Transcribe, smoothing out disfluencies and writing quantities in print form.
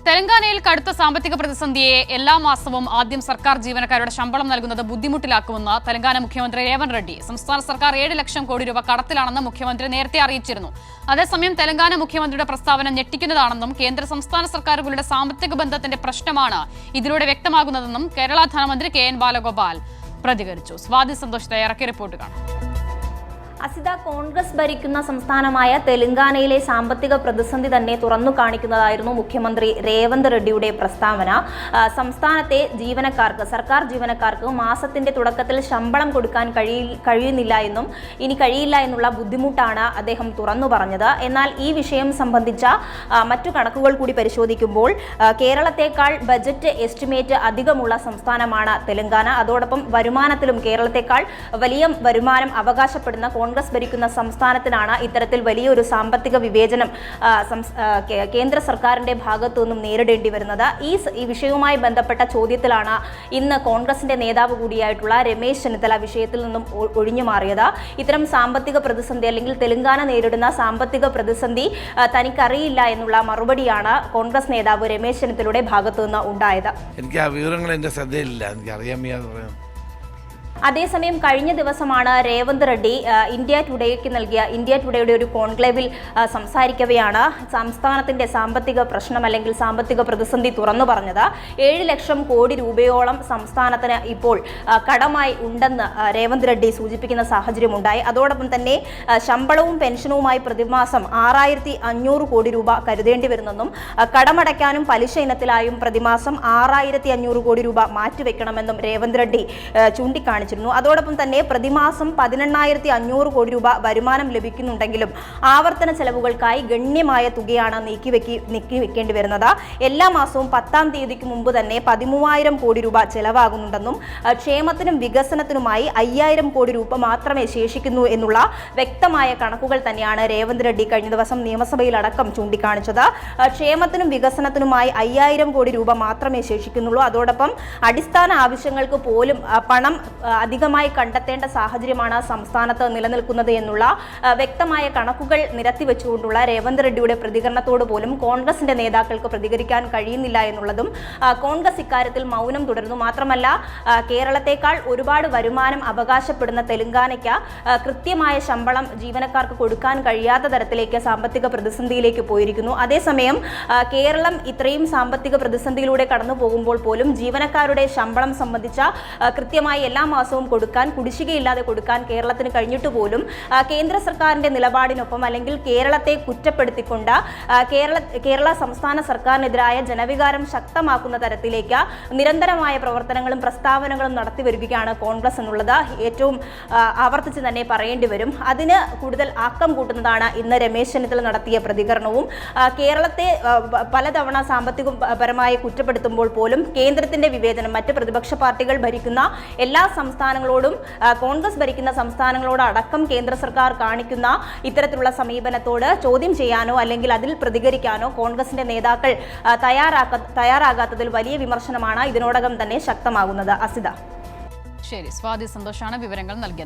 തെലങ്കാനയിൽ കടുത്ത സാമ്പത്തിക പ്രതിസന്ധിയെ എല്ലാ മാസവും ആദ്യം സർക്കാർ ജീവനക്കാരുടെ ശമ്പളം നൽകുന്നത് ബുദ്ധിമുട്ടിലാക്കുമെന്ന് തെലങ്കാന മുഖ്യമന്ത്രി രേവന്ത് റെഡ്ഡി. സംസ്ഥാന സർക്കാർ 7 ലക്ഷം കോടി രൂപ കടത്തിലാണെന്ന് മുഖ്യമന്ത്രി നേരത്തെ അറിയിച്ചിരുന്നു. അതേസമയം തെലങ്കാന മുഖ്യമന്ത്രിയുടെ പ്രസ്താവന ഞെട്ടിക്കുന്നതാണെന്നും കേന്ദ്ര സംസ്ഥാന സർക്കാരുകളുടെ സാമ്പത്തിക ബന്ധത്തിന്റെ പ്രശ്നമാണ് ഇതിലൂടെ വ്യക്തമാകുന്നതെന്നും കേരള ധനമന്ത്രി KN ബാലഗോപാൽ പ്രതികരിച്ചു. സ്വാതി സന്തോഷ് തയ്യാറാക്കിയ റിപ്പോർട്ട് കാണാം. അസിത, കോൺഗ്രസ് ഭരിക്കുന്ന സംസ്ഥാനമായ തെലങ്കാനയിലെ സാമ്പത്തിക പ്രതിസന്ധി തന്നെ തുറന്നു കാണിക്കുന്നതായിരുന്നു മുഖ്യമന്ത്രി രേവന്ത് റെഡ്ഡിയുടെ പ്രസ്താവന. സംസ്ഥാനത്തെ ജീവനക്കാർക്ക്, സർക്കാർ ജീവനക്കാർക്ക് മാസത്തിന്റെ തുടക്കത്തിൽ ശമ്പളം കൊടുക്കാൻ കഴിയുന്നില്ല എന്നും ഇനി കഴിയില്ല എന്നുള്ള ബുദ്ധിമുട്ടാണ് അദ്ദേഹം തുറന്നു പറഞ്ഞത്. എന്നാൽ ഈ വിഷയം സംബന്ധിച്ച മറ്റു കണക്കുകൾ കൂടി പരിശോധിക്കുമ്പോൾ കേരളത്തെക്കാൾ ബജറ്റ് എസ്റ്റിമേറ്റ് അധികമുള്ള സംസ്ഥാനമാണ് തെലങ്കാന. അതോടൊപ്പം വരുമാനത്തിലും കേരളത്തെക്കാൾ വലിയ വരുമാനം അവകാശപ്പെടുന്ന കോൺഗ്രസ് ഭരിക്കുന്ന സംസ്ഥാനത്തിനാണ് ഇത്തരത്തിൽ വലിയൊരു സാമ്പത്തിക വിവേചനം കേന്ദ്ര സർക്കാരിന്റെ ഭാഗത്തു നിന്നും നേരിടേണ്ടി വരുന്നത്. ഈ വിഷയവുമായി ബന്ധപ്പെട്ട ചോദ്യത്തിലാണ് ഇന്ന് കോൺഗ്രസിന്റെ നേതാവ് കൂടിയായിട്ടുള്ള രമേശ് ചെന്നിത്തല വിഷയത്തിൽ നിന്നും ഒഴിഞ്ഞു മാറിയത്. ഇത്തരം സാമ്പത്തിക പ്രതിസന്ധി അല്ലെങ്കിൽ തെലങ്കാന നേരിടുന്ന സാമ്പത്തിക പ്രതിസന്ധി തനിക്കറിയില്ല എന്നുള്ള മറുപടിയാണ് കോൺഗ്രസ് നേതാവ് രമേശ് ചെന്നിത്തലയുടെ ഭാഗത്തു നിന്ന് ഉണ്ടായത്. എനിക്ക് ആ വിവരങ്ങൾ എന്റെ ശ്രദ്ധയിലില്ല, എനിക്ക് അറിയാൻ. അതേസമയം കഴിഞ്ഞ ദിവസമാണ് രേവന്ത് റെഡ്ഡി ഇന്ത്യ ടുഡേക്ക് നൽകിയ ഇന്ത്യ ടുഡേയുടെ ഒരു കോൺക്ലേവിൽ സംസാരിക്കവെയാണ് സംസ്ഥാനത്തിന്റെ സാമ്പത്തിക പ്രശ്നം അല്ലെങ്കിൽ സാമ്പത്തിക പ്രതിസന്ധി തുറന്നു പറഞ്ഞത്. 7 ലക്ഷം കോടി രൂപയോളം സംസ്ഥാനത്തിന് ഇപ്പോൾ കടമായി ഉണ്ടെന്ന് രേവന്ത് റെഡ്ഡി സൂചിപ്പിക്കുന്ന സാഹചര്യമുണ്ടായി. അതോടൊപ്പം തന്നെ ശമ്പളവും പെൻഷനുമായി പ്രതിമാസം 6500 കോടി രൂപ കരുതേണ്ടി വരുന്നെന്നും കടമടയ്ക്കാനും പലിശ ഇനത്തിലായും പ്രതിമാസം 6500 കോടി രൂപ മാറ്റിവെക്കണമെന്നും രേവന്ത് റെഡ്ഡി ചൂണ്ടിക്കാണിച്ചു. അതോടൊപ്പം തന്നെ പ്രതിമാസം 18,500 കോടി രൂപ വരുമാനം ലഭിക്കുന്നുണ്ടെങ്കിലും ആവർത്തന ചെലവുകൾക്കായി ഗണ്യമായ തുകയാണ് നീക്കിവെക്കേണ്ടി വരുന്നത്. എല്ലാ മാസവും 10-ാം തീയതിക്ക് മുമ്പ് തന്നെ 13,000 കോടി രൂപ ചെലവാകുന്നുണ്ടെന്നും ക്ഷേമത്തിനും വികസനത്തിനുമായി 5,000 കോടി രൂപ മാത്രമേ ശേഷിക്കുന്നു എന്നുള്ള വ്യക്തമായ കണക്കുകൾ തന്നെയാണ് രേവന്ത് റെഡ്ഡി കഴിഞ്ഞ ദിവസം നിയമസഭയിലടക്കം ചൂണ്ടിക്കാണിച്ചത്. ക്ഷേമത്തിനും വികസനത്തിനുമായി 5,000 കോടി രൂപ മാത്രമേ ശേഷിക്കുന്നുള്ളൂ. അതോടൊപ്പം അടിസ്ഥാന ആവശ്യങ്ങൾക്ക് പോലും പണം അധികമായി കണ്ടെത്തേണ്ട സാഹചര്യമാണ് സംസ്ഥാനത്ത് നിലനിൽക്കുന്നത് എന്നുള്ള വ്യക്തമായ കണക്കുകൾ നിരത്തിവെച്ചുകൊണ്ടുള്ള രേവന്ത് റെഡ്ഡിയുടെ പ്രതികരണത്തോട് പോലും കോൺഗ്രസിന്റെ നേതാക്കൾക്ക് പ്രതികരിക്കാൻ കഴിയുന്നില്ല എന്നുള്ളതും കോൺഗ്രസ് ഇക്കാര്യത്തിൽ മൗനം തുടരുന്നു. മാത്രമല്ല, കേരളത്തെക്കാൾ ഒരുപാട് വരുമാനം അവകാശപ്പെടുന്ന തെലങ്കാനയ്ക്ക് കൃത്യമായ ശമ്പളം ജീവനക്കാർക്ക് കൊടുക്കാൻ കഴിയാത്ത തരത്തിലേക്ക് സാമ്പത്തിക പ്രതിസന്ധിയിലേക്ക് പോയിരിക്കുന്നു. അതേസമയം കേരളം ഇത്രയും സാമ്പത്തിക പ്രതിസന്ധിയിലൂടെ കടന്നു പോകുമ്പോൾ പോലും ജീവനക്കാരുടെ ശമ്പളം സംബന്ധിച്ച കൃത്യമായി എല്ലാ മാസവും കൊടുക്കാൻ, കുടിശ്ശികയില്ലാതെ കൊടുക്കാൻ കേരളത്തിന് കഴിഞ്ഞിട്ട് പോലും കേന്ദ്ര സർക്കാരിന്റെ നിലപാടിനൊപ്പം അല്ലെങ്കിൽ കേരളത്തെ കുറ്റപ്പെടുത്തിക്കൊണ്ട് കേരള സംസ്ഥാന സർക്കാരിനെതിരായ ജനവികാരം ശക്തമാക്കുന്ന തരത്തിലേക്ക് നിരന്തരമായ പ്രവർത്തനങ്ങളും പ്രസ്താവനകളും നടത്തി വരികയാണ് കോൺഗ്രസ് എന്നുള്ളത് ഏറ്റവും ആവർത്തിച്ച് തന്നെ പറയേണ്ടി വരും. അതിന് കൂടുതൽ ആക്കം കൂട്ടുന്നതാണ് ഇന്ന് രമേശ് ചെന്നിത്തല നടത്തിയ പ്രതികരണവും. കേരളത്തെ പലതവണ സാമ്പത്തികപരമായി കുറ്റപ്പെടുത്തുമ്പോൾ പോലും കേന്ദ്രത്തിന്റെ വിവേചനം മറ്റ് പ്രതിപക്ഷ പാർട്ടികൾ ഭരിക്കുന്ന എല്ലാ സംസ്ഥാനങ്ങളോടും കോൺഗ്രസ് ഭരിക്കുന്ന സംസ്ഥാനങ്ങളോട് അടക്കം കേന്ദ്ര സർക്കാർ കാണിക്കുന്ന ഇത്തരത്തിലുള്ള സമീപനത്തോട് ചോദ്യം ചെയ്യാനോ അല്ലെങ്കിൽ അതിൽ പ്രതികരിക്കാനോ കോൺഗ്രസിന്റെ നേതാക്കൾ തയ്യാറാകാത്തതിൽ വലിയ വിമർശനമാണ് ഇതിനോടകം തന്നെ ശക്തമാകുന്നത്. അസിത. ശരി, സ്വാതി സന്തോഷാണ് വിവരങ്ങൾ നൽകിയത്.